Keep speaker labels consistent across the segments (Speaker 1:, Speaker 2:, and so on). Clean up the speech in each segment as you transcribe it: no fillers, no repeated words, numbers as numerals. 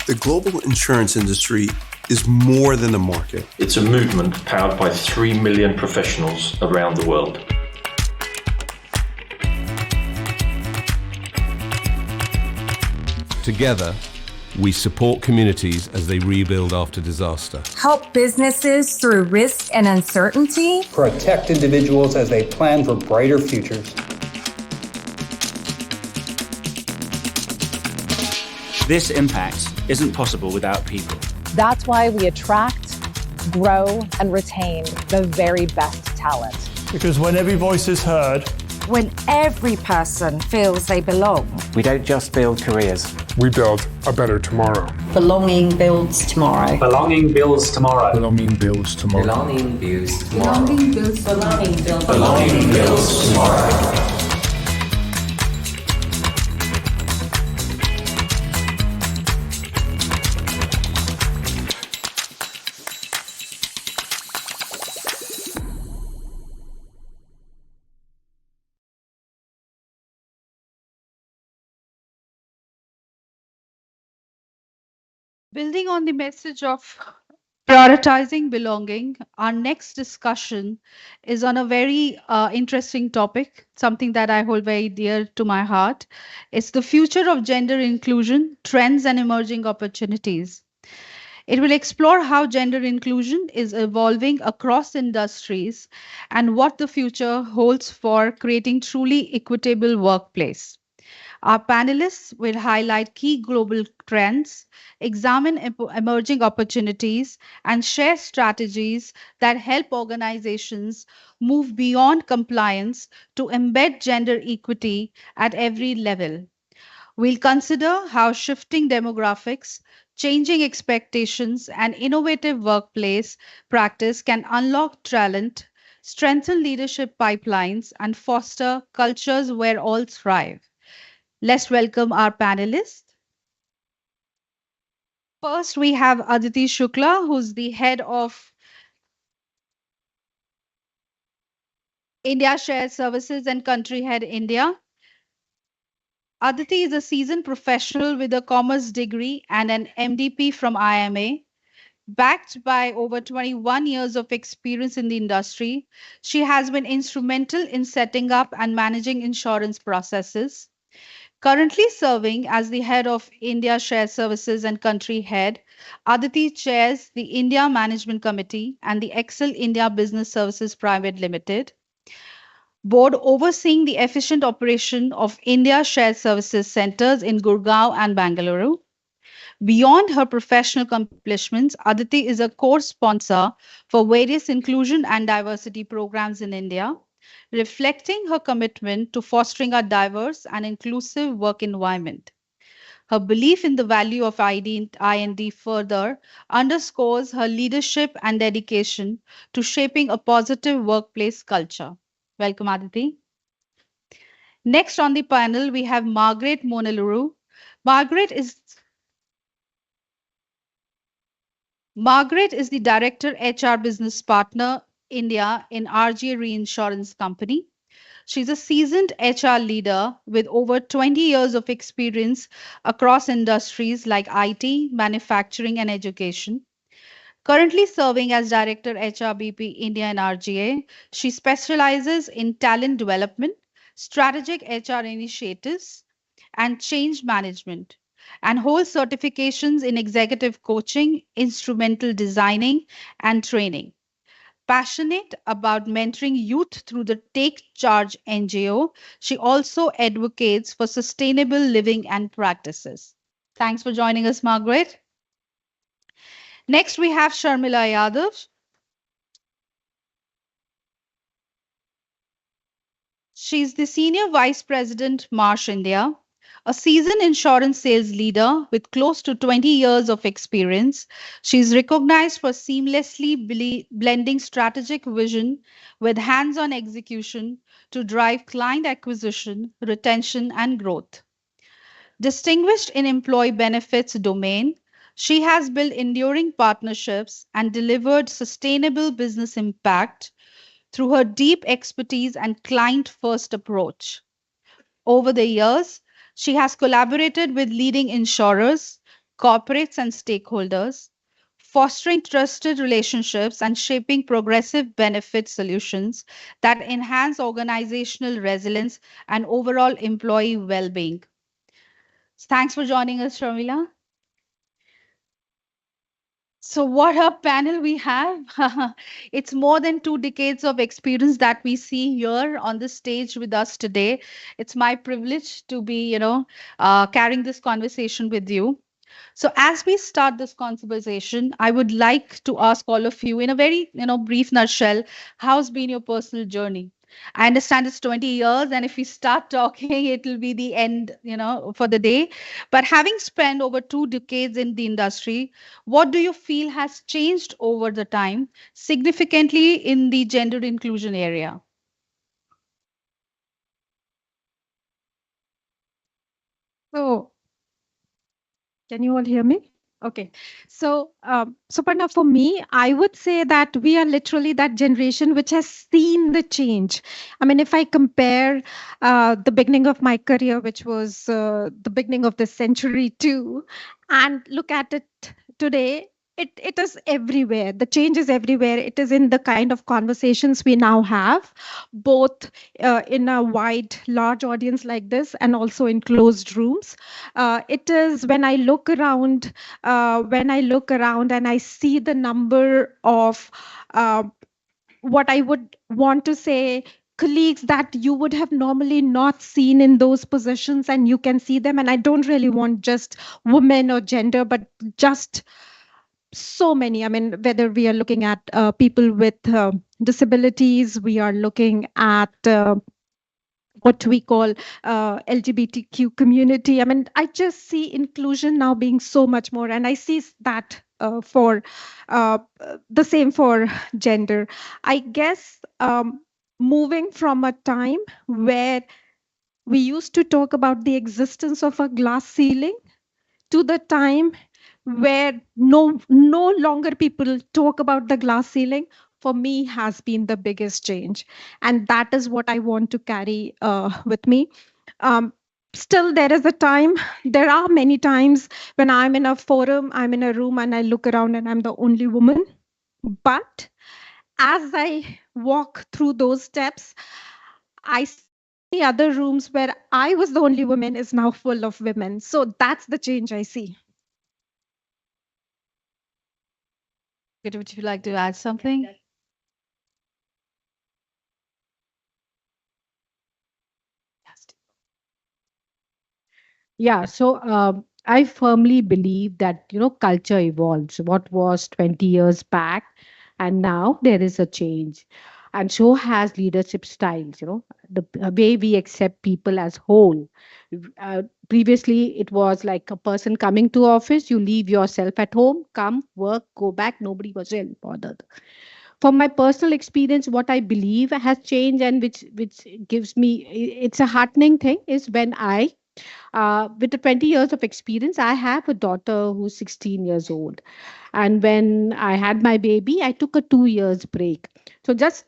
Speaker 1: The global insurance industry is more than a market.
Speaker 2: It's a movement powered by 3 million professionals around the world.
Speaker 3: Together, we support communities as they rebuild after disaster.
Speaker 4: Help businesses through risk and uncertainty.
Speaker 5: Protect individuals as they plan for brighter futures.
Speaker 6: This impact isn't possible without people.
Speaker 7: That's why we attract, grow, and retain the very best talent.
Speaker 8: Because when every voice is heard,
Speaker 4: when every person feels they belong,
Speaker 6: we don't just build careers.
Speaker 9: We build a better tomorrow.
Speaker 10: Belonging builds tomorrow.
Speaker 11: Belonging builds tomorrow.
Speaker 12: Belonging builds tomorrow.
Speaker 13: Belonging builds tomorrow.
Speaker 10: Belonging builds tomorrow.
Speaker 13: Belonging builds tomorrow.
Speaker 14: Building on the message of prioritizing belonging, our next discussion is on a very interesting topic, something that I hold very dear to my heart. It's the future of gender inclusion, trends and emerging opportunities. It will explore how gender inclusion is evolving across industries and what the future holds for creating truly equitable workplace. Our panelists will highlight key global trends, examine emerging opportunities, and share strategies that help organizations move beyond compliance to embed gender equity at every level. We'll consider how shifting demographics, changing expectations, and innovative workplace practice can unlock talent, strengthen leadership pipelines, and foster cultures where all thrive. Let's welcome our panelists. First, we have Aditi Shukla, who's the head of India Shared Services and Country Head India. Aditi is a seasoned professional with a commerce degree and an MDP from IMA. Backed by over 21 years of experience in the industry, she has been instrumental in setting up and managing insurance processes. Currently serving as the head of India Shared Services and Country Head, Aditi chairs the India Management Committee and the Excel India Business Services Private Limited board overseeing the efficient operation of India Shared Services centers in Gurgaon and Bangalore. Beyond her professional accomplishments, Aditi is a core sponsor for various inclusion and diversity programs in India, reflecting her commitment to fostering a diverse and inclusive work environment. Her belief in the value of I&D further underscores her leadership and dedication to shaping a positive workplace culture. Welcome, Aditi. Next on the panel, we have Margaret Moneluru. Margaret is the Director HR Business Partner India in RGA Reinsurance Company. She's a seasoned HR leader with over 20 years of experience across industries like IT, manufacturing, and education. Currently serving as Director HRBP India and RGA, she specializes in talent development, strategic HR initiatives, and change management, and holds certifications in executive coaching, instrumental designing, and training. Passionate about mentoring youth through the Take Charge NGO, she also advocates for sustainable living and practices. Thanks for joining us, Margaret. Next, we have Sharmila Yadav. She's the Senior Vice President, Marsh India, a seasoned insurance sales leader with close to 20 years of experience. She's recognized for seamlessly blending strategic vision with hands-on execution to drive client acquisition, retention, and growth. Distinguished in employee benefits domain, she has built enduring partnerships and delivered sustainable business impact through her deep expertise and client-first approach. Over the years, she has collaborated with leading insurers, corporates, and stakeholders, fostering trusted relationships and shaping progressive benefit solutions that enhance organizational resilience and overall employee well being. Thanks for joining us, Sharmila. So, what a panel we have! It's more than 2 decades of experience that we see here on the stage with us today. It's my privilege to be, carrying this conversation with you. So, as we start this conversation, I would like to ask all of you, in a very, brief nutshell, how's been your personal journey? I understand it's 20 years, and if we start talking, it'll be the end, for the day. But having spent over 2 decades in the industry, what do you feel has changed over the time significantly in the gender inclusion area?
Speaker 11: So, can you all hear me? Okay. So Parna, for me, I would say that we are literally that generation which has seen the change. I mean, if I compare the beginning of my career, which was the beginning of the century too, and look at it today, it is everywhere. The change is everywhere. It is in the kind of conversations we now have, both in a wide, large audience like this and also in closed rooms. It is when I look around and I see the number of what I would want to say colleagues that you would have normally not seen in those positions, and you can see them. And I don't really want just women or gender, but just so many. I mean, whether we are looking at people with disabilities, we are looking at what we call LGBTQ community. I mean, I just see inclusion now being so much more, and I see that for the same for gender. I guess moving from a time where we used to talk about the existence of a glass ceiling to the time where no longer people talk about the glass ceiling, for me has been the biggest change, and that is what I want to carry with me. um, Still, there are many times when I'm in a forum, I'm in a room, and I look around and I'm the only woman. But as I walk through those steps, I see the other rooms where I was the only woman is now full of women. So that's the change I see.
Speaker 14: Would you like to add something?
Speaker 12: Yeah, so I firmly believe that culture evolves. What was 20 years back, and now there is a change, and so has leadership styles. The way we accept people as whole. Previously, it was like a person coming to office. You leave yourself at home, come work, go back. Nobody was really bothered. From my personal experience, what I believe has changed, and which gives me it's a heartening thing, is when I with the 20 years of experience, I have a daughter who's 16 years old. And when I had my baby, I took a 2 years break. So this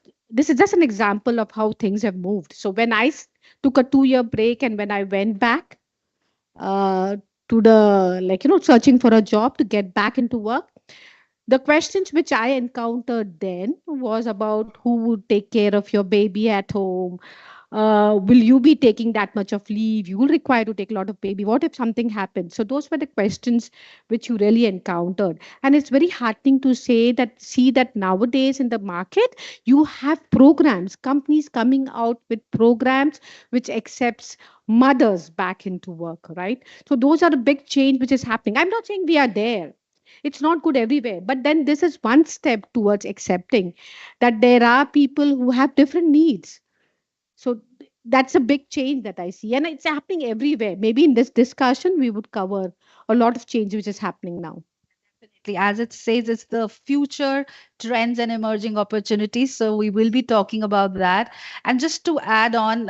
Speaker 12: is just an example of how things have moved. So when took a 2 year break, and when I went back uh, to the, searching for a job to get back into work, the questions which I encountered then was about who would take care of your baby at home. Will you be taking that much of leave? You will require to take a lot of baby. What if something happens? So those were the questions which you really encountered. And it's very heartening to see that nowadays in the market, you have programs, companies coming out with programs which accepts mothers back into work, right? So those are the big change which is happening. I'm not saying we are there. It's not good everywhere, but then this is one step towards accepting that there are people who have different needs. So that's a big change that I see, and it's happening everywhere. Maybe in this discussion we would cover a lot of change which is happening now.
Speaker 14: As it says, it's the future trends and emerging opportunities. So we will be talking about that. And just to add on,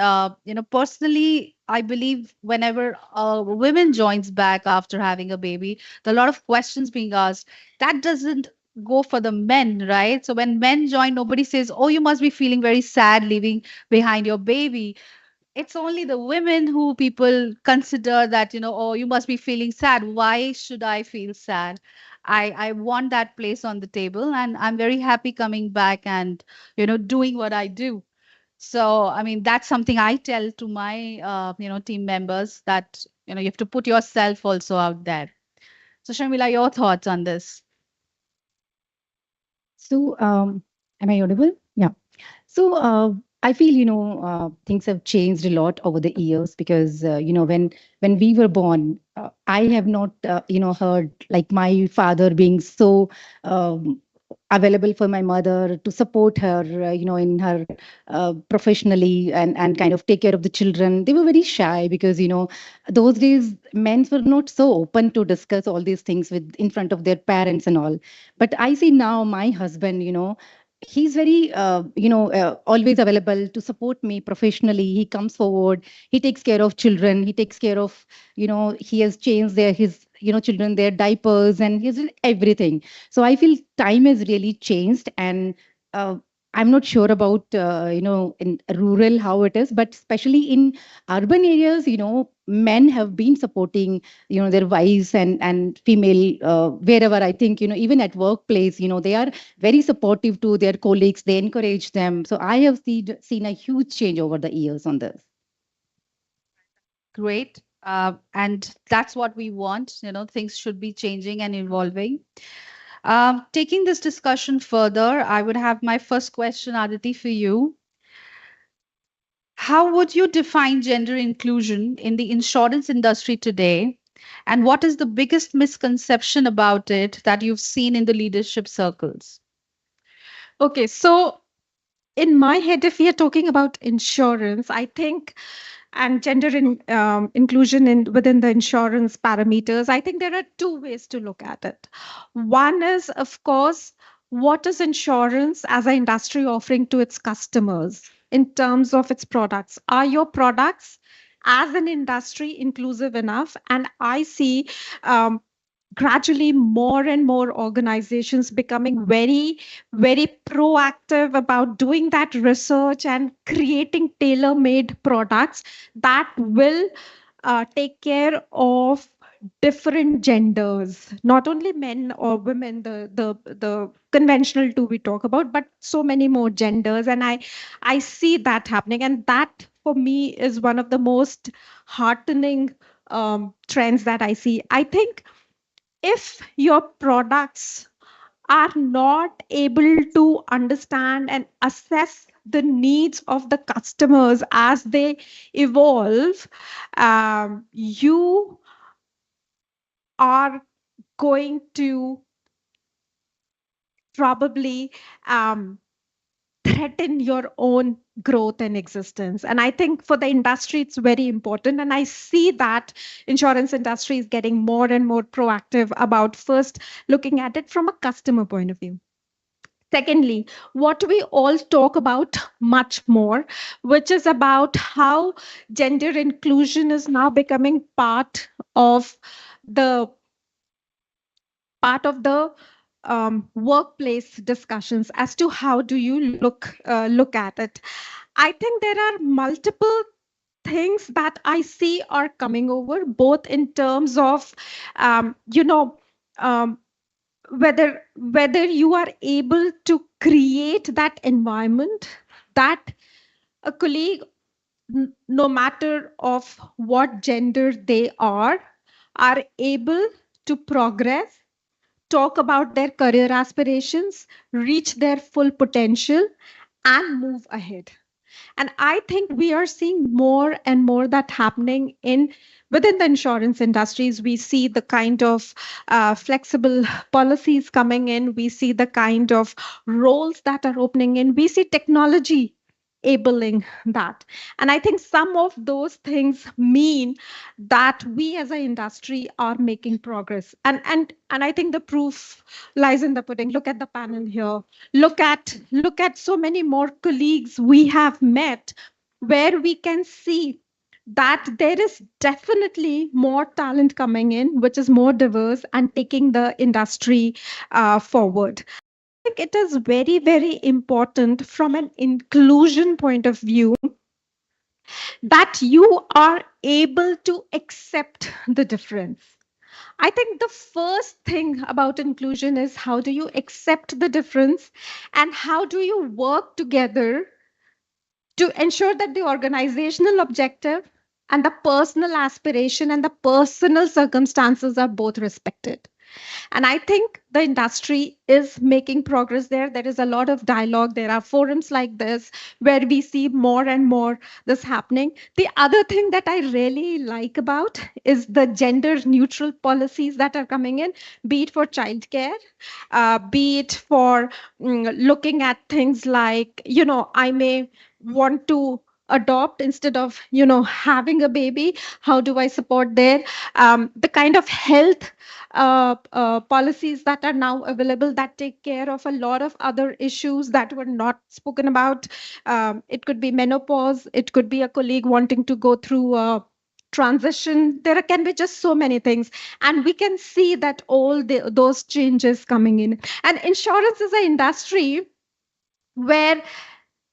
Speaker 14: personally, I believe whenever a woman joins back after having a baby, there are a lot of questions being asked. That doesn't go for the men, right? So when men join, nobody says, "Oh, you must be feeling very sad leaving behind your baby." it's only the women who people consider that, oh, you must be feeling sad. Why should I feel sad? I want that place on the table, and I'm very happy coming back and, doing what I do. So, I mean, that's something I tell to my, team members that, you have to put yourself also out there. So, Shamila, your thoughts on this?
Speaker 15: So, am I audible? Yeah. So, I feel things have changed a lot over the years because when we were born, I have not heard like my father being so um, available for my mother to support her in her professionally and kind of take care of the children. They were very shy because those days men were not so open to discuss all these things with in front of their parents and all. But I see now my husband, he's very always available to support me professionally. He comes forward, he takes care of children, he takes care of he has changed his children their diapers, and he's done everything. So I feel time has really changed. And I'm not sure about in rural how it is, but especially in urban areas, men have been supporting their wives and female wherever. I think even at workplace, they are very supportive to their colleagues. They encourage them. So I have seen a huge change over the years on this.
Speaker 14: Great. And that's what we want. Things should be changing and evolving. Taking this discussion further, I would have my first question, Aditi, for you. How would you define gender inclusion in the insurance industry today? And what is the biggest misconception about it that you've seen in the leadership circles?
Speaker 11: Okay, so in my head, if we are talking about insurance, I think, and gender inclusion within the insurance parameters, I think there are two ways to look at it. One is, of course, what is insurance as an industry offering to its customers in terms of its products? Are your products as an industry inclusive enough? And I see gradually more and more organizations becoming very, very proactive about doing that research and creating tailor-made products that will take care of different genders, not only men or women, the conventional two we talk about, but so many more genders. And I see that happening, and that for me is one of the most heartening trends that I see. I think if your products are not able to understand and assess the needs of the customers as they evolve, you are going to probably threaten your own growth and existence. And I think for the industry, it's very important. And I see that insurance industry is getting more and more proactive about first looking at it from a customer point of view. Secondly, what we all talk about much more, which is about how gender inclusion is now becoming the part of the workplace discussions as to how do you look at it. I think there are multiple things that I see are coming over, both in terms of um, whether you are able to create that environment that a colleague, no matter of what gender they are able to progress, talk about their career aspirations, reach their full potential, and move ahead. And I think we are seeing more and more that happening within the insurance industries. We see the kind of flexible policies coming in. We see the kind of roles that are opening in. We see technology enabling that. And I think some of those things mean that we as an industry are making progress. And I think the proof lies in the pudding. Look at the panel here. Look at so many more colleagues we have met, where we can see that there is definitely more talent coming in, which is more diverse and taking the industry forward. I think it is very, very important from an inclusion point of view that you are able to accept the difference. I think the first thing about inclusion is how do you accept the difference and how do you work together to ensure that the organizational objective and the personal aspiration and the personal circumstances are both respected. And I think the industry is making progress there. There is a lot of dialogue. There are forums like this where we see more and more this happening. The other thing that I really like about is the gender neutral policies that are coming in, be it for childcare, be it for looking at things like, I may want to adopt instead of having a baby. How do I support there? The kind of health policies that are now available that take care of a lot of other issues that were not spoken about. It could be menopause, it could be a colleague wanting to go through a transition. There can be just so many things, and we can see that all those changes coming in. And insurance is an industry where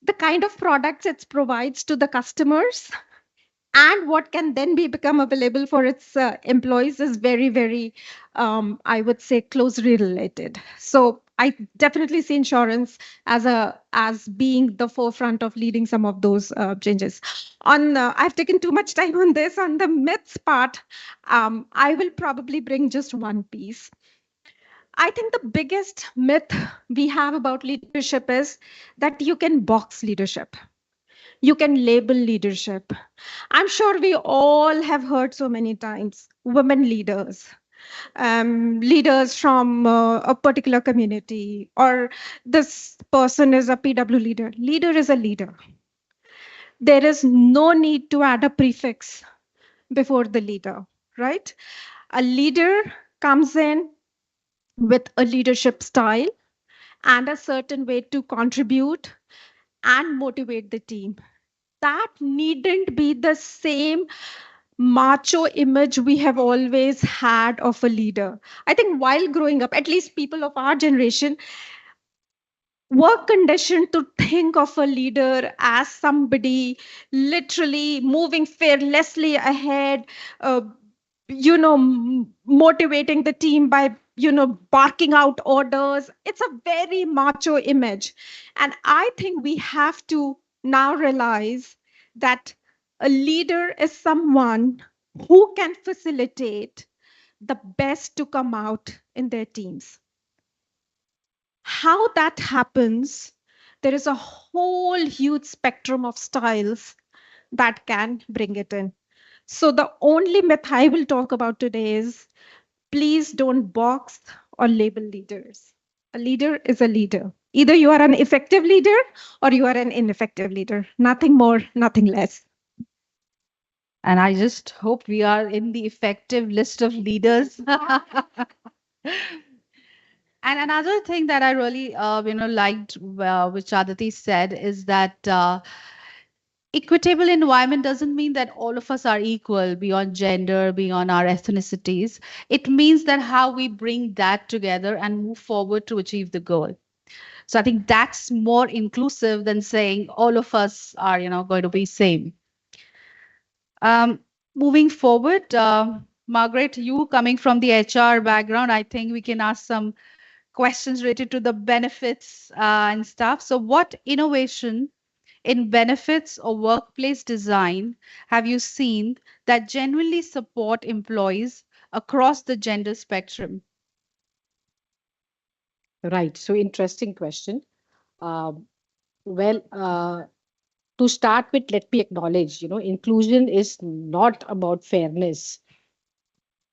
Speaker 11: the kind of products it provides to the customers and what can then be become available for its employees is very, very, I would say, closely related. So I definitely see insurance as being the forefront of leading some of those changes. I've taken too much time on this. On the myths part, I will probably bring just one piece. I think the biggest myth we have about leadership is that you can box leadership. You can label leadership. I'm sure we all have heard so many times women leaders, leaders from a particular community, or this person is a PW leader. Leader is a leader. There is no need to add a prefix before the leader, right? A leader comes in with a leadership style and a certain way to contribute and motivate the team. That needn't be the same macho image we have always had of a leader. I think while growing up, at least people of our generation were conditioned to think of a leader as somebody literally moving fearlessly ahead, motivating the team by barking out orders. It's a very macho image, and I think we have to now realize that a leader is someone who can facilitate the best to come out in their teams. How that happens, there is a whole huge spectrum of styles that can bring it in. So the only myth I will talk about today is please don't box or label leaders. A leader is a leader. Either you are an effective leader or you are an ineffective leader. Nothing more, nothing less.
Speaker 14: And I just hope we are in the effective list of leaders. And another thing that I really, liked, which Aditi said, is that equitable environment doesn't mean that all of us are equal beyond gender, beyond our ethnicities. It means that how we bring that together and move forward to achieve the goal. So I think that's more inclusive than saying all of us are, going to be same. Moving forward, Margaret, you coming from the HR background, I think we can ask some questions related to the benefits and stuff. So what innovation in benefits or workplace design have you seen that genuinely support employees across the gender spectrum?
Speaker 12: Right. So interesting question. To start with, let me acknowledge, inclusion is not about fairness.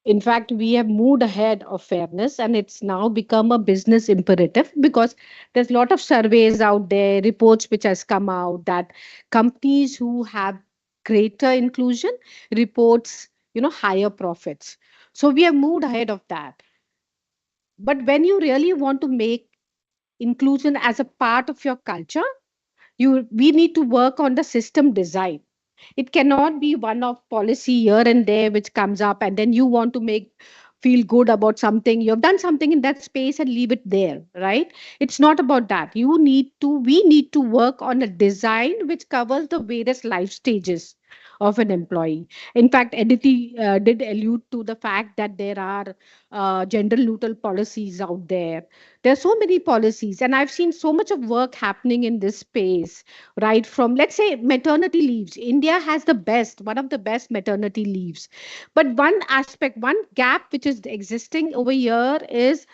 Speaker 12: In fact, we have moved ahead of fairness and it's now become a business imperative because there's a lot of surveys out there, reports which has come out that companies who have greater inclusion reports, higher profits. So we have moved ahead of that. But when you really want to make inclusion as a part of your culture, we need to work on the system design. It cannot be one of policy here and there which comes up and then you want to feel good about something. You have done something in that space and leave it there, right? It's not about that. We need to work on a design which covers the various life stages of an employee. In fact, Aditi did allude to the fact that there are gender neutral policies out there. There are so many policies, and I've seen so much of work happening in this space, right? From, let's say, maternity leaves. India has one of the best maternity leaves. But one aspect, one gap which is existing over here is,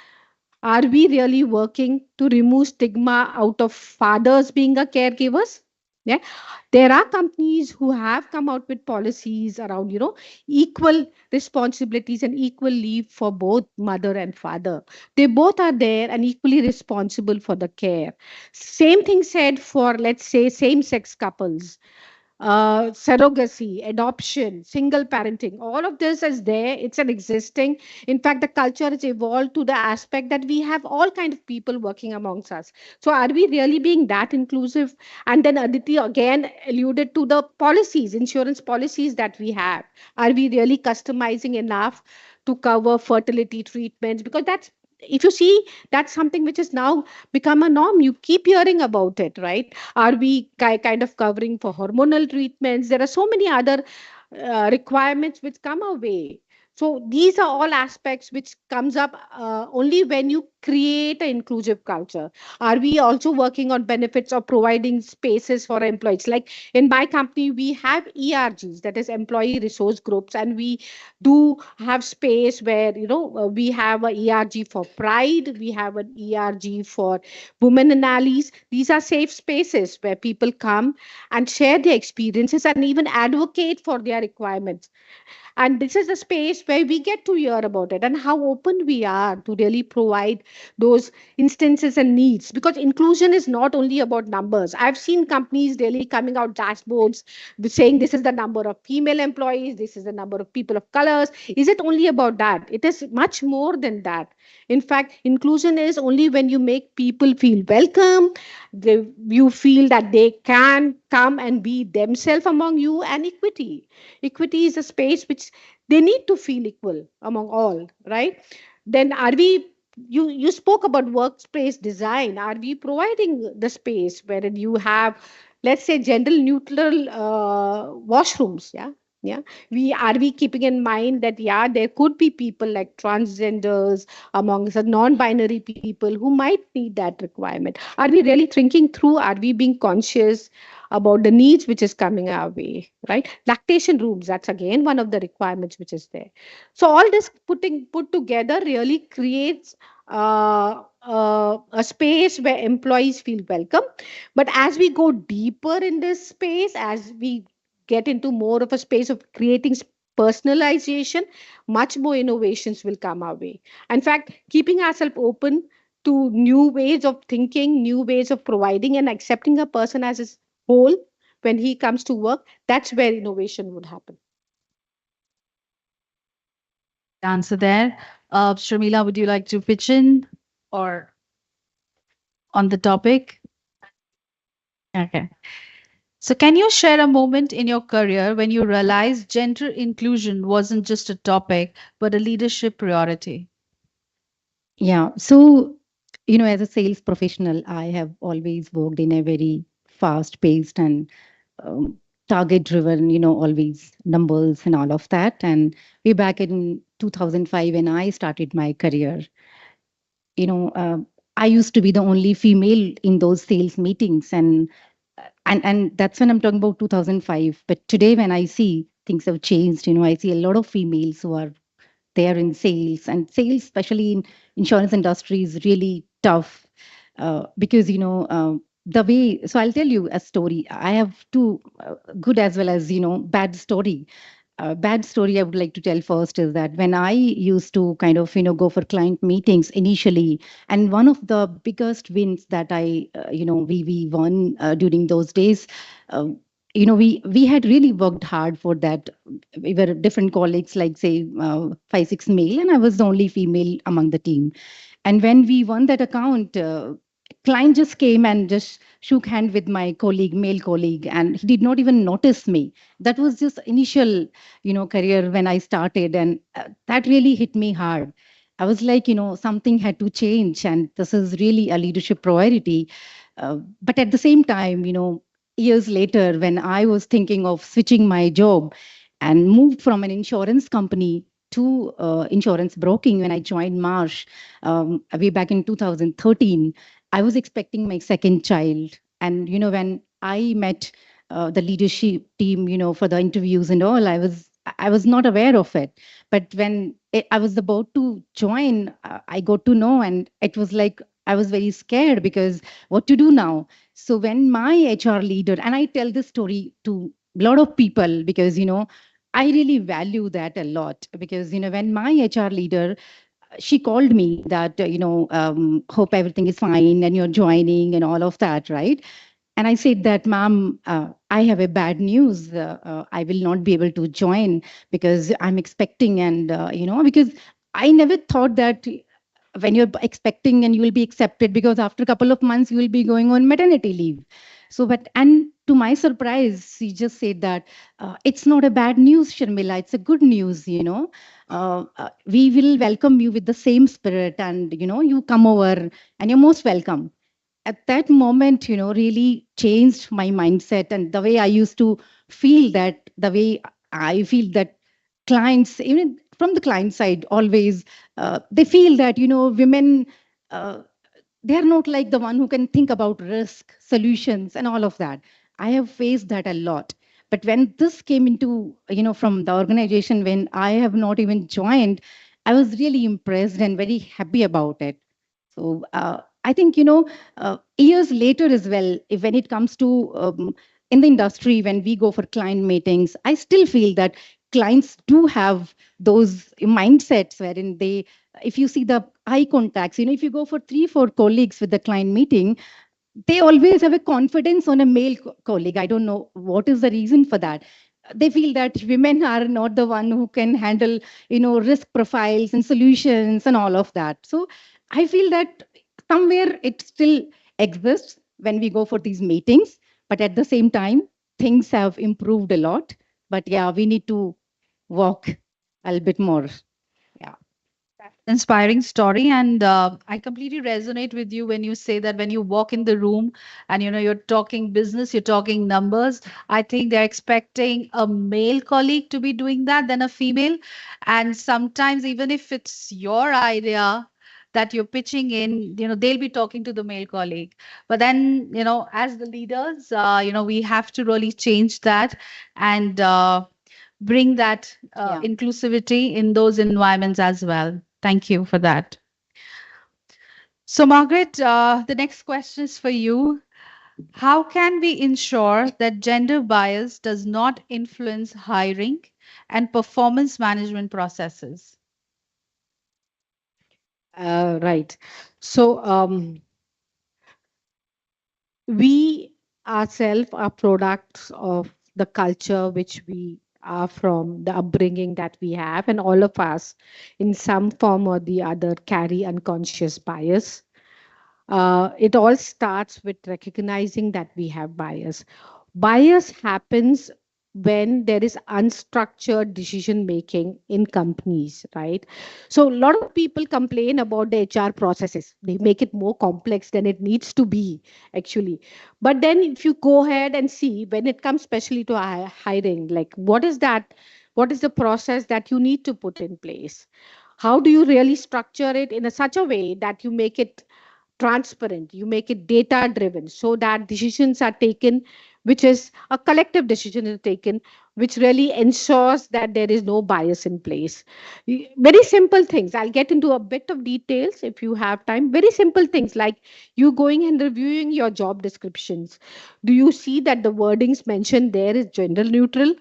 Speaker 12: are we really working to remove stigma out of fathers being a caregivers? Yeah, there are companies who have come out with policies around, equal responsibilities and equal leave for both mother and father. They both are there and equally responsible for the care. Same thing said for, let's say, same-sex couples, surrogacy, adoption, single parenting. All of this is there. It's an existing. In fact, the culture has evolved to the aspect that we have all kind of people working amongst us. So, are we really being that inclusive? And then Aditi again alluded to the policies, insurance policies that we have. Are we really customizing enough to cover fertility treatments? Because that's, if you see, that's something which has now become a norm. You keep hearing about it, right? Are we kind of covering for hormonal treatments? There are so many other requirements which come our way. So these are all aspects which comes up only when you create an inclusive culture. Are we also working on benefits of providing spaces for employees? Like in my company, we have ERGs, that is employee resource groups, and we do have space where, we have a ERG for pride, we have an ERG for women and allies. These are safe spaces where people come and share their experiences and even advocate for their requirements. And this is a space where we get to hear about it and how open we are to really provide those instances and needs. Because inclusion is not only about numbers. I've seen companies really coming out dashboards saying this is the number of female employees, this is the number of people of colors. Is it only about that? It is much more than that. In fact, inclusion is only when you make people feel welcome, you feel that they can come and be themselves among you, and equity. Equity is a space which they need to feel equal among all, right? Then are we, you spoke about workspace design. Are we providing the space wherein you have, let's say, gender neutral washrooms? Yeah, we keeping in mind that there could be people like transgenders amongst the non-binary people who might need that requirement. Are we really thinking through? Are we being conscious about the needs which is coming our way, right? Lactation rooms, that's again one of the requirements which is there. So all this put together really creates a space where employees feel welcome. But as we go deeper in this space, as we get into more of a space of creating personalization, much more innovations will come our way. In fact, keeping ourselves open to new ways of thinking, new ways of providing and accepting a person as his whole when he comes to work, that's where innovation would happen.
Speaker 14: Answer there. Sharmila, would you like to pitch in or on the topic? Okay. So, can you share a moment in your career when you realized gender inclusion wasn't just a topic, but a leadership priority?
Speaker 15: Yeah. So, as a sales professional, I have always worked in a very fast paced and target driven, always numbers and all of that. And way back in 2005, when I started my career, I used to be the only female in those sales meetings. And that's when I'm talking about 2005. But today, when I see things have changed, I see a lot of females who are there in sales, and sales, especially in insurance industry, is really tough because the way. So I'll tell you a story. I have two good as well as bad story. Bad story I would like to tell first is that when I used to kind of go for client meetings initially, and one of the biggest wins that we won during those days. We had really worked hard for that. We were different colleagues, like say 5-6 male, and I was the only female among the team. And when we won that account, client just came and just shook hand with my colleague, male colleague, and he did not even notice me. That was just initial, career when I started, and that really hit me hard. I was like, something had to change, and this is really a leadership priority. But at the same time, years later, when I was thinking of switching my job and moved from an insurance company to insurance broking when I joined Marsh way back in 2013, I was expecting my second child. And, when I met the leadership team, for the interviews and all, I was not aware of it. But when I was about to join, I got to know, and it was like I was very scared because what to do now? So when my HR leader, and I tell this story to a lot of people because, I really value that a lot because, when my HR leader, she called me that, hope everything is fine and you're joining and all of that, right? And I said that, ma'am, I have a bad news. I will not be able to join because I'm expecting, and, because I never thought that when you're expecting and you will be accepted, because after a couple of months you will be going on maternity leave. So, and to my surprise, she just said that it's not a bad news, Sharmila, it's a good news. We will welcome you with the same spirit, and you come over and you're most welcome. At that moment, really changed my mindset, and the way I used to feel, that the way I feel that clients, even from the client side, always they feel that, women, uh, they are not like the one who can think about risk solutions and all of that. I have faced that a lot. But when this came into, from the organization, when I have not even joined, I was really impressed and very happy about it. So I think, years later as well, if when it comes to in the industry, when we go for client meetings, I still feel that clients do have those mindsets wherein they, if you see the eye contacts, if you go for 3, 4 colleagues with the client meeting, they always have a confidence on a male colleague. I don't know what is the reason for that. They feel that women are not the one who can handle, risk profiles and solutions and all of that. So I feel that somewhere it still exists when we go for these meetings, but at the same time, things have improved a lot. But yeah, we need to walk a little bit more. Yeah.
Speaker 14: Inspiring story, and I completely resonate with you when you say that when you walk in the room and you're talking business, you're talking numbers. I think they're expecting a male colleague to be doing that than a female, and sometimes even if it's your idea that you're pitching in, they'll be talking to the male colleague. But then, as the leaders, we have to really change that and bring that inclusivity in those environments as well. Thank you for that. So, Margaret, the next question is for you. How can we ensure that gender bias does not influence hiring and performance management processes?
Speaker 12: Right. So, we ourselves are products of the culture which we are from, the upbringing that we have, and all of us in some form or the other carry unconscious bias. It all starts with recognizing that we have bias. Bias happens when there is unstructured decision making in companies, right? So a lot of people complain about the HR processes. They make it more complex than it needs to be, actually. But then if you go ahead and see, when it comes especially to hiring, like what is that? What is the process that you need to put in place? How do you really structure it in such a way that you make it transparent, you make it data driven, so that decisions are taken, which is a collective decision is taken, which really ensures that there is no bias in place. Very simple things, I'll get into a bit of details if you have time. Very simple things like you going and reviewing your job descriptions. Do you see that the wordings mentioned there is gender neutral?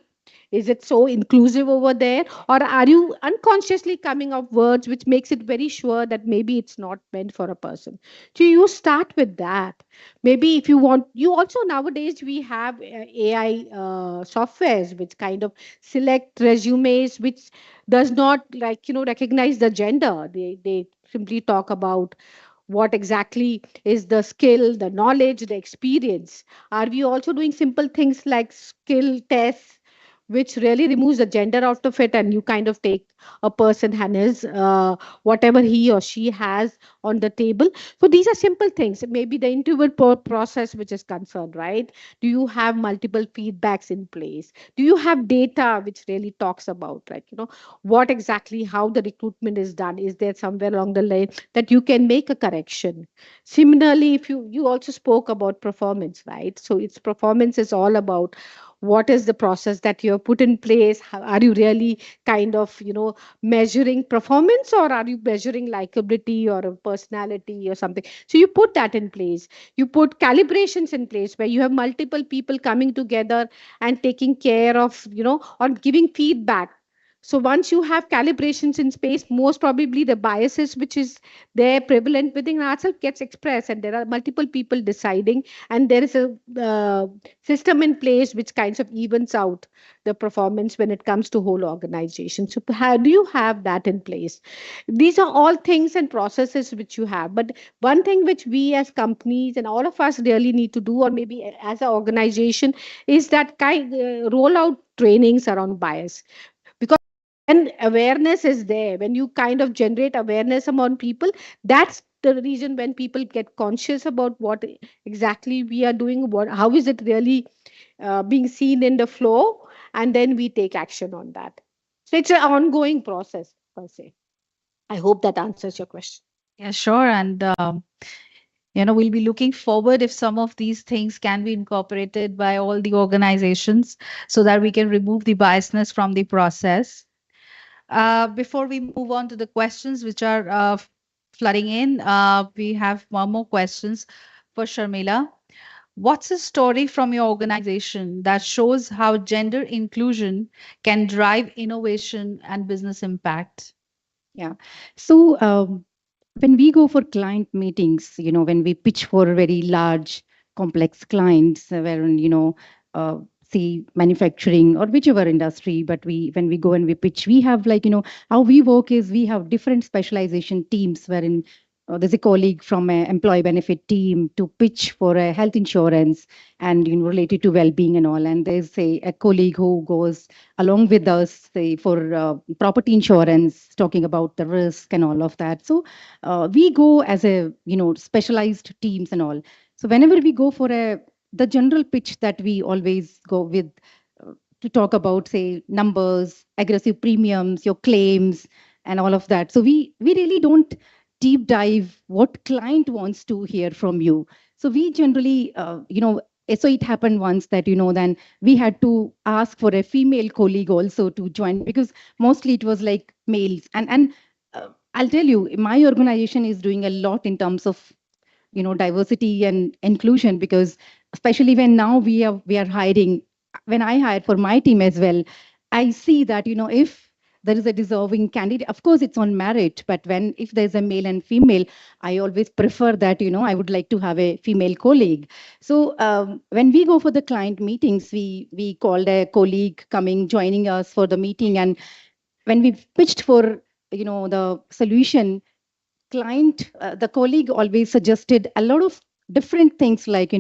Speaker 12: Is it so inclusive over there? Or are you unconsciously coming up words which makes it very sure that maybe it's not meant for a person? So you start with that. Maybe if you want, you also nowadays we have AI softwares which kind of select resumes which does not recognize the gender. They simply talk about what exactly is the skill, the knowledge, the experience. Are we also doing simple things like skill tests which really removes the gender out of it, and you kind of take a person has whatever he or she has on the table. So these are simple things. Maybe the interview process which is concerned, right? Do you have multiple feedbacks in place? Do you have data which really talks about, like, what exactly, how the recruitment is done? Is there somewhere along the line that you can make a correction? Similarly, if you also spoke about performance, right? So its performance is all about what is the process that you have put in place. Are you really kind of measuring performance, or are you measuring likability or a personality or something? So you put that in place. You put calibrations in place where you have multiple people coming together and taking care of, or giving feedback. So once you have calibrations in space, most probably the biases which is there prevalent within ourselves gets expressed, and there are multiple people deciding, and there is a system in place which kinds of evens out the performance when it comes to whole organization. So how do you have that in place? These are all things and processes which you have. But one thing which we as companies and all of us really need to do, or maybe as an organization, is that roll out trainings around bias. Because when awareness is there, when you kind of generate awareness among people, that's the reason when people get conscious about what exactly we are doing, how is it really being seen in the flow, and then we take action on that. So it's an ongoing process, per se. I hope that answers your question.
Speaker 14: Yeah, sure. And we'll be looking forward if some of these things can be incorporated by all the organizations so that we can remove the biasness from the process. Before we move on to the questions which are flooding in, we have one more questions for Sharmila. What's a story from your organization that shows how gender inclusion can drive innovation and business impact?
Speaker 15: Yeah. So when we go for client meetings, when we pitch for very large, complex clients, wherein, say manufacturing or whichever industry, but when we go and we pitch, we have how we work is we have different specialization teams wherein there's a colleague from an employee benefit team to pitch for a health insurance and related to well-being and all, and there's a colleague who goes along with us, say, for property insurance, talking about the risk and all of that. So we go as a specialized teams and all. So whenever we go for the general pitch that we always go with, to talk about, say, numbers, aggressive premiums, your claims, and all of that. So we really don't deep dive what client wants to hear from you. So we generally, so it happened once that, then we had to ask for a female colleague also to join, because mostly it was like males. And I'll tell you, my organization is doing a lot in terms of diversity and inclusion, because especially when now we are hiring, when I hired for my team as well, I see that if there is a deserving candidate, of course it's on merit, but if there's a male and female, I always prefer that I would like to have a female colleague. So when we go for the client meetings, we called a colleague joining us for the meeting, and when we pitched for the solution, the colleague always suggested a lot of different things, like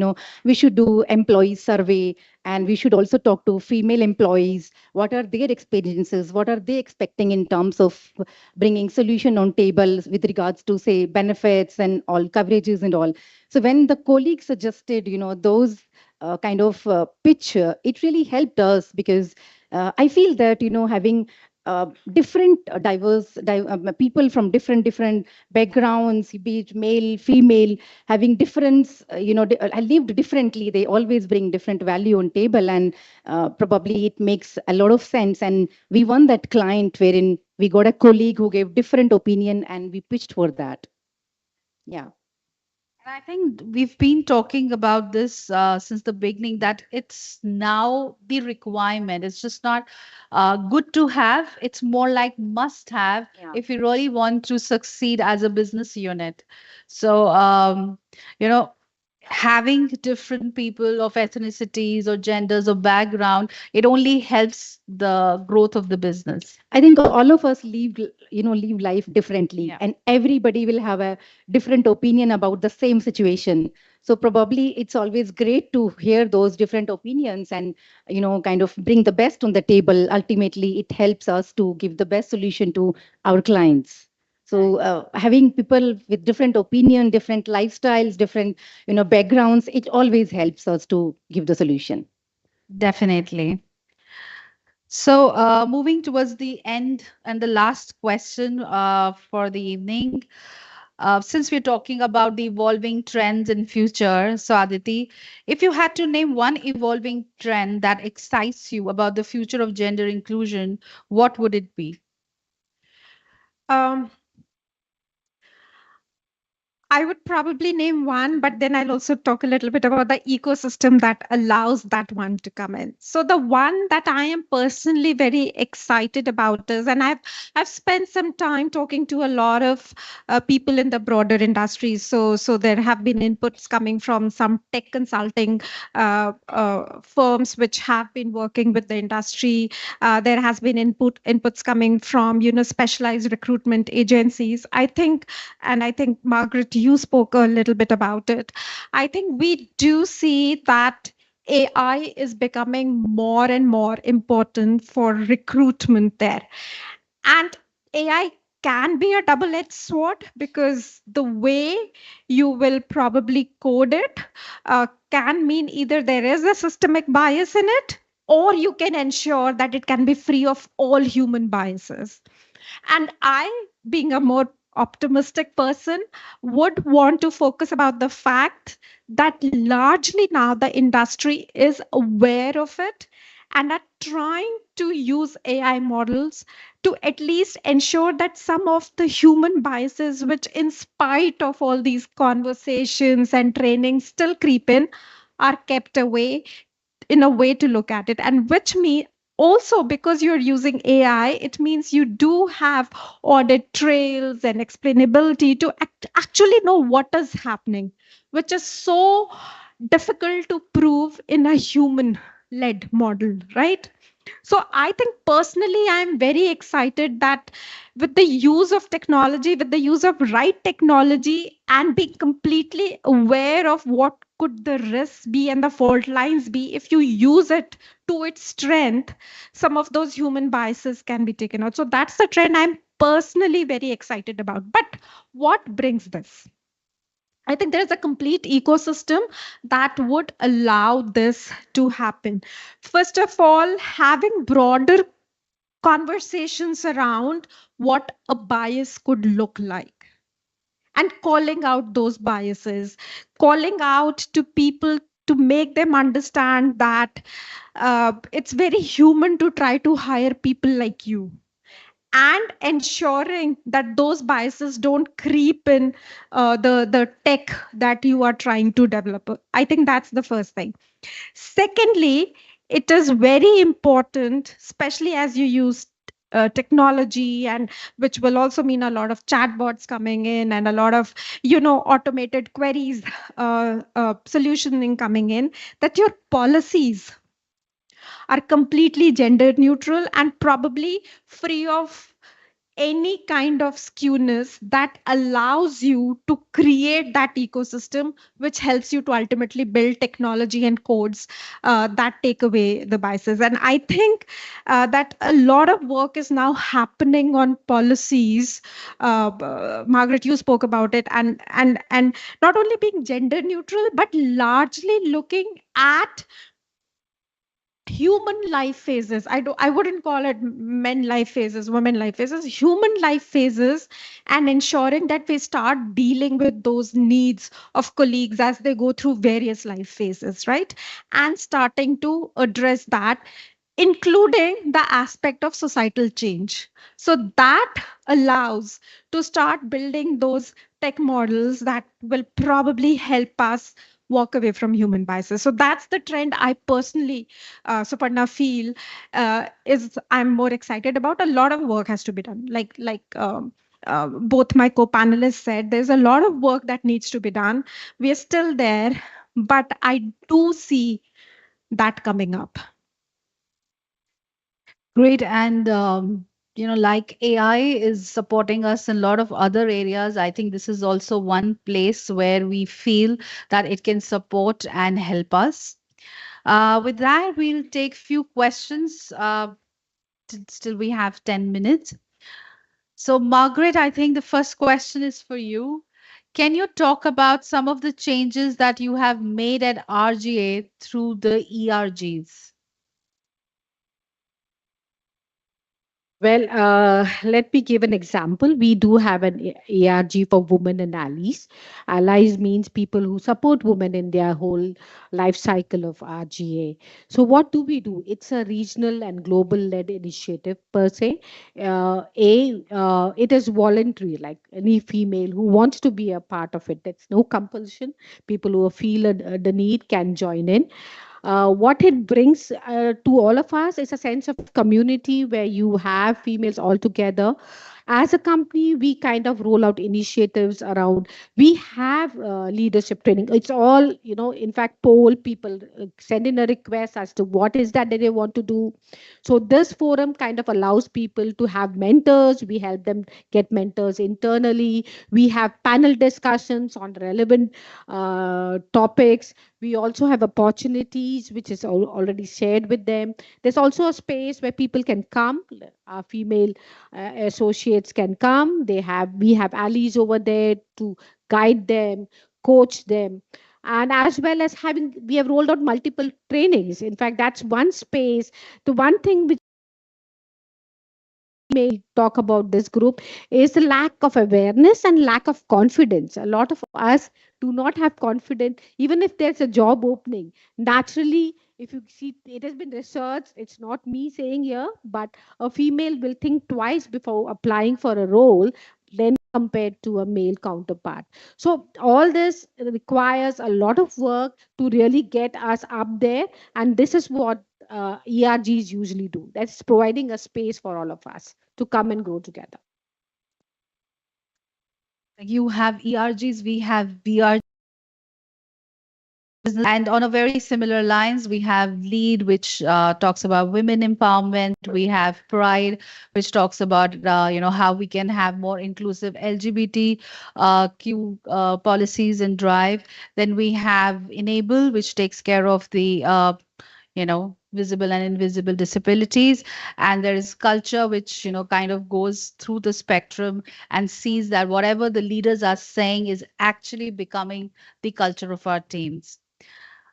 Speaker 15: we should do employee survey, and we should also talk to female employees, what are their experiences, what are they expecting in terms of bringing solution on table with regards to, say, benefits and all coverages and all. So when the colleague suggested those kind of pitch, it really helped us, because I feel that having different diverse people from different backgrounds, be it male, female, having difference, lived differently, they always bring different value on table, and probably it makes a lot of sense. And we won that client wherein we got a colleague who gave different opinion, and we pitched for that. Yeah.
Speaker 14: And I think we've been talking about this since the beginning, that it's now the requirement. It's just not good to have. It's more like must have if you really want to succeed as a business unit. So, having different people of ethnicities or genders or background, it only helps the growth of the business.
Speaker 15: I think all of us live life differently, and everybody will have a different opinion about the same situation. So probably it's always great to hear those different opinions and, kind of bring the best on the table. Ultimately, it helps us to give the best solution to our clients. So having people with different opinion, different lifestyles, different, backgrounds, it always helps us to give the solution.
Speaker 14: Definitely. So, moving towards the end and the last question for the evening. Since we're talking about the evolving trends in future, so Aditi, if you had to name one evolving trend that excites you about the future of gender inclusion, what would it be?
Speaker 11: I would probably name one, but then I'll also talk a little bit about the ecosystem that allows that one to come in. So the one that I am personally very excited about is, and I've spent some time talking to a lot of people in the broader industry. So there have been inputs coming from some tech consulting firms which have been working with the industry. There has been inputs coming from specialized recruitment agencies. I think Margaret, you spoke a little bit about it. I think we do see that AI is becoming more and more important for recruitment there. And AI can be a double-edged sword because the way you will probably code it can mean either there is a systemic bias in it, or you can ensure that it can be free of all human biases. And I, being a more optimistic person, would want to focus about the fact that largely now the industry is aware of it and are trying to use AI models to at least ensure that some of the human biases, which in spite of all these conversations and training still creep in, are kept away in a way to look at it. And which means also, because you're using AI, it means you do have audit trails and explainability to actually know what is happening, which is so difficult to prove in a human led model, right? So I think personally, I'm very excited that with the use of technology, with the use of right technology, and being completely aware of what could the risks be and the fault lines be, if you use it to its strength, some of those human biases can be taken out. So that's the trend I'm personally very excited about. But what brings this? I think there's a complete ecosystem that would allow this to happen. First of all, having broader conversations around what a bias could look like and calling out those biases, calling out to people to make them understand that it's very human to try to hire people like you, and ensuring that those biases don't creep in the tech that you are trying to develop. I think that's the first thing. Secondly, it is very important, especially as you use technology, and which will also mean a lot of chatbots coming in and a lot of automated queries solutioning coming in, that your policies are completely gender neutral and probably free of any kind of skewness that allows you to create that ecosystem which helps you to ultimately build technology and codes that take away the biases. And I think that a lot of work is now happening on policies. Margaret, you spoke about it, and not only being gender neutral, but largely looking at human life phases. I wouldn't call it men life phases, women life phases, human life phases, and ensuring that we start dealing with those needs of colleagues as they go through various life phases, right? And starting to address that, including the aspect of societal change. So that allows to start building those tech models that will probably help us walk away from human biases. So that's the trend I personally, Suparna, feel is I'm more excited about. A lot of work has to be done. Both my co-panelists said, there's a lot of work that needs to be done. We are still there, but I do see that coming up.
Speaker 14: Great. And like AI is supporting us in a lot of other areas, I think this is also one place where we feel that it can support and help us. With that, we'll take few questions. Still, we have 10 minutes. So, Margaret, I think the first question is for you. Can you talk about some of the changes that you have made at RGA through the ERGs?
Speaker 12: Well, let me give an example. We do have an ARG for women and allies. Allies means people who support women in their whole life cycle of RGA. So what do we do? It's a regional and global led initiative per se. It is voluntary, like any female who wants to be a part of it. That's no compulsion. People who feel the need can join in. What it brings to all of us is a sense of community where you have females all together. As a company, we kind of roll out initiatives around. We have leadership training. It's all, in fact, poll people, send in a request as to what is that they want to do. So this forum kind of allows people to have mentors. We help them get mentors internally. We have panel discussions on relevant topics. We also have opportunities which is already shared with them. There's also a space where people can come. Our female associates can come. We have allies over there to guide them, coach them, and as well as we have rolled out multiple trainings. In fact, that's one space. The one thing which may talk about this group is the lack of awareness and lack of confidence. A lot of us do not have confidence, even if there's a job opening. Naturally, if you see, it has been researched, it's not me saying here, but a female will think twice before applying for a role than compared to a male counterpart. So all this requires a lot of work to really get us up there, and this is what ERGs usually do. That's providing a space for all of us to come and grow together.
Speaker 14: You have ERGs, we have VRGs. And on a very similar lines, we have LEAD, which talks about women empowerment. We have PRIDE, which talks about how we can have more inclusive LGBTQ policies and drive. Then we have ENABLE, which takes care of the visible and invisible disabilities. And there is culture, which kind of goes through the spectrum and sees that whatever the leaders are saying is actually becoming the culture of our teams.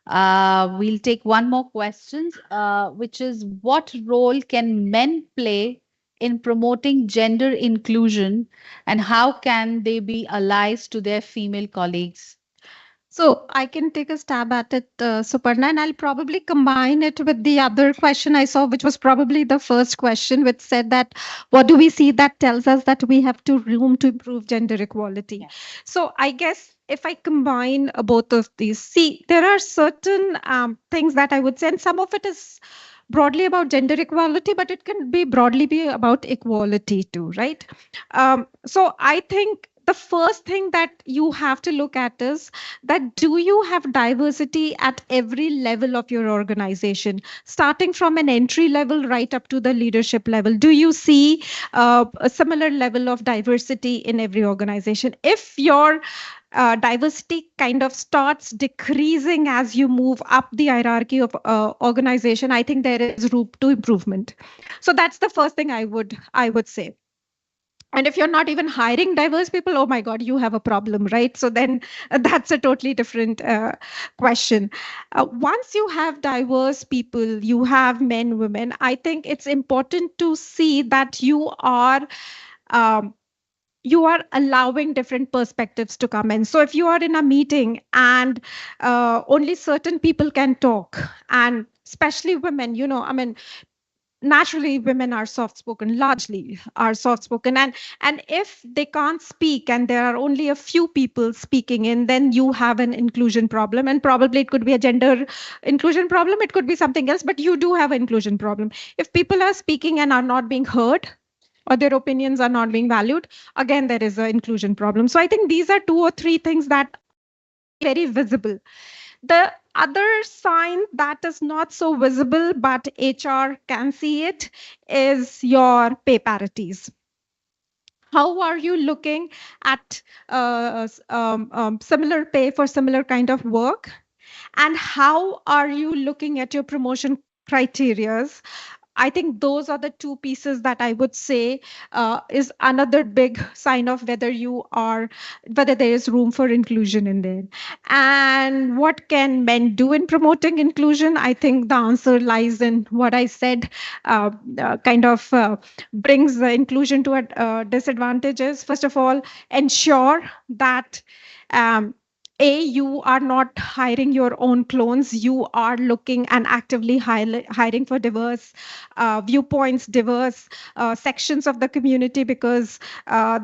Speaker 14: We'll take one more question, which is, what role can men play in promoting gender inclusion, and how can they be allies to their female colleagues?
Speaker 11: So I can take a stab at it, Suparna, and I'll probably combine it with the other question I saw, which was probably the first question, which said that what do we see that tells us that we have to room to improve gender equality? Yeah. So I guess if I combine both of these, see, there are certain things that I would say, and some of it is broadly about gender equality, but it can be broadly be about equality too, right? So I think the first thing that you have to look at is that do you have diversity at every level of your organization, starting from an entry level right up to the leadership level? Do you see a similar level of diversity in every organization? If your diversity kind of starts decreasing as you move up the hierarchy of organization, I think there is room to improvement. So that's the first thing I would say. And if you're not even hiring diverse people, oh my God, you have a problem, right? So then that's a totally different question. Once you have diverse people, you have men, women, I think it's important to see that you are allowing different perspectives to come in. So if you are in a meeting and only certain people can talk, and especially women, naturally women are soft spoken, largely are soft spoken, and if they can't speak and there are only a few people speaking in, then you have an inclusion problem. And probably it could be a gender inclusion problem, it could be something else, but you do have an inclusion problem. If people are speaking and are not being heard, or their opinions are not being valued, again there is an inclusion problem. So I think these are 2 or 3 things that are very visible. The other sign that is not so visible, but HR can see it, is your pay parities. How are you looking at similar pay for similar kind of work? And how are you looking at your promotion criterias? I think those are the two pieces that I would say is another big sign of whether there is room for inclusion in there. And what can men do in promoting inclusion? I think the answer lies in what I said, kind of brings the inclusion to disadvantages. First of all, ensure that um, you are not hiring your own clones. You are looking and actively hiring for diverse viewpoints, diverse sections of the community, because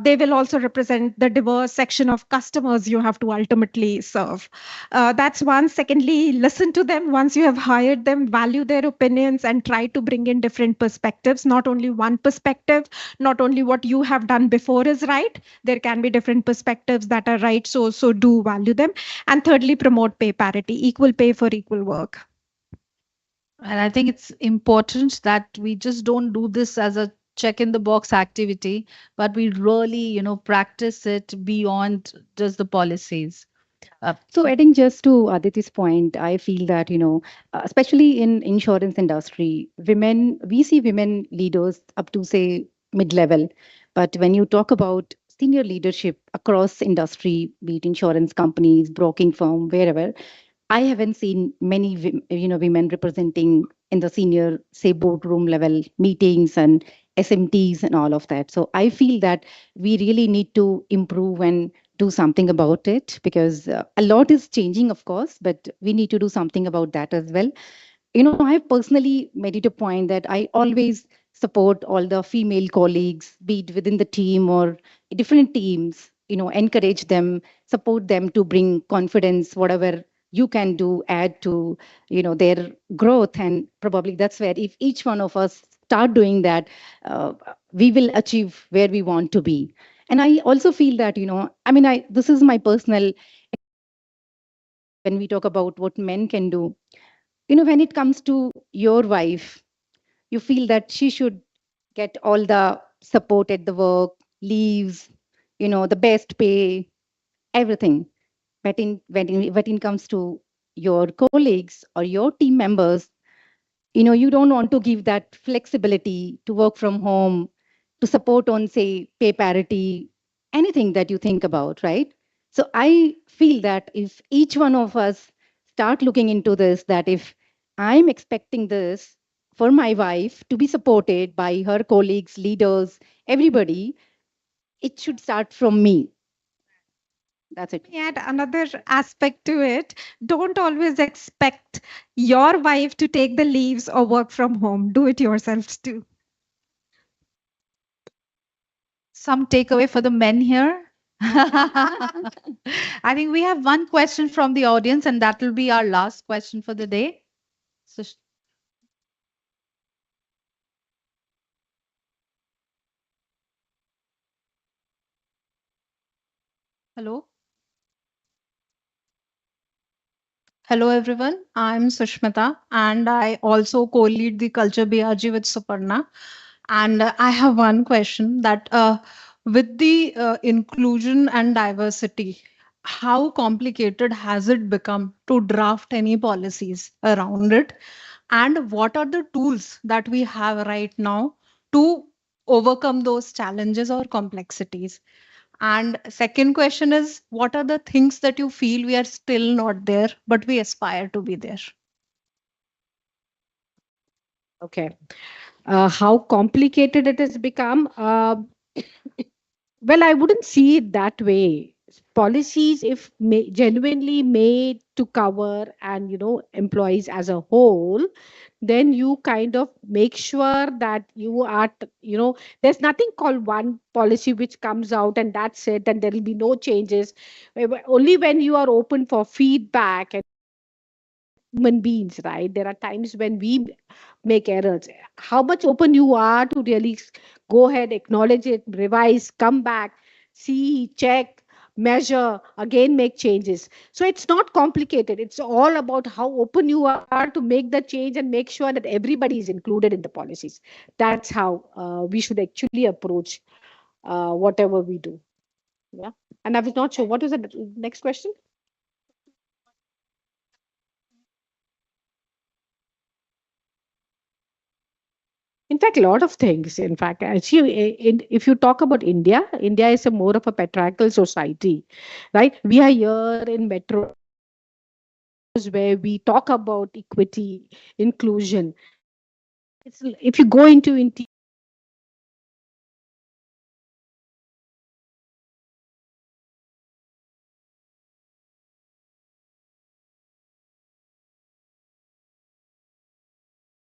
Speaker 11: they will also represent the diverse section of customers you have to ultimately serve. That's one. Secondly, listen to them once you have hired them, value their opinions, and try to bring in different perspectives. Not only one perspective, not only what you have done before is right. There can be different perspectives that are right. So do value them. And thirdly, promote pay parity, equal pay for equal work.
Speaker 14: And I think it's important that we just don't do this as a check in the box activity, but we really, practice it beyond just the policies.
Speaker 15: So adding just to Aditi's point, I feel that, especially in insurance industry, we see women leaders up to say mid-level. But when you talk about senior leadership across industry, be it insurance companies, broking firm, wherever, I haven't seen many, women representing in the senior, say, boardroom level meetings and SMTs and all of that. So I feel that we really need to improve and do something about it, because a lot is changing, of course, but we need to do something about that as well. I've personally made it a point that I always support all the female colleagues, be it within the team or different teams, encourage them, support them to bring confidence, whatever you can do, add to, their growth. And probably that's where if each one of us start doing that, we will achieve where we want to be. And I also feel that, this is my personal, when we talk about what men can do, when it comes to your wife, you feel that she should get all the support at the work, leaves, the best pay, everything. But when it comes to your colleagues or your team members, you don't want to give that flexibility to work from home, to support on, say, pay parity, anything that you think about, right? So I feel that if each one of us start looking into this, that if I'm expecting this for my wife to be supported by her colleagues, leaders, everybody, it should start from me. That's it.
Speaker 11: Add another aspect to it. Don't always expect your wife to take the leaves or work from home. Do it yourselves too.
Speaker 14: Some takeaway for the men here. I think we have one question from the audience, and that will be our last question for the day. So, hello.
Speaker 16: Hello everyone, I'm Sushmita and I also co-lead the Culture BRG with Suparna. And I have one question that with the inclusion and diversity, how complicated has it become to draft any policies around it? And what are the tools that we have right now to overcome those challenges or complexities? And second question is, what are the things that you feel we are still not there, but we aspire to be there?
Speaker 12: Okay. How complicated it has become? Well, I wouldn't see it that way. Policies, if genuinely made to cover and employees as a whole, then you kind of make sure that you are there's nothing called one policy which comes out and that's it, and there will be no changes. Only when you are open for feedback and human beings, right? There are times when we make errors. How much open you are to really go ahead, acknowledge it, revise, come back, see, check, measure, again make changes. So it's not complicated. It's all about how open you are to make the change and make sure that everybody is included in the policies. That's how we should actually approach whatever we do. Yeah. And I was not sure. What was the next question? In fact, a lot of things. In fact, actually, if you talk about India, India is a more of a patriarchal society, right? We are here in metros where we talk about equity, inclusion. If you go into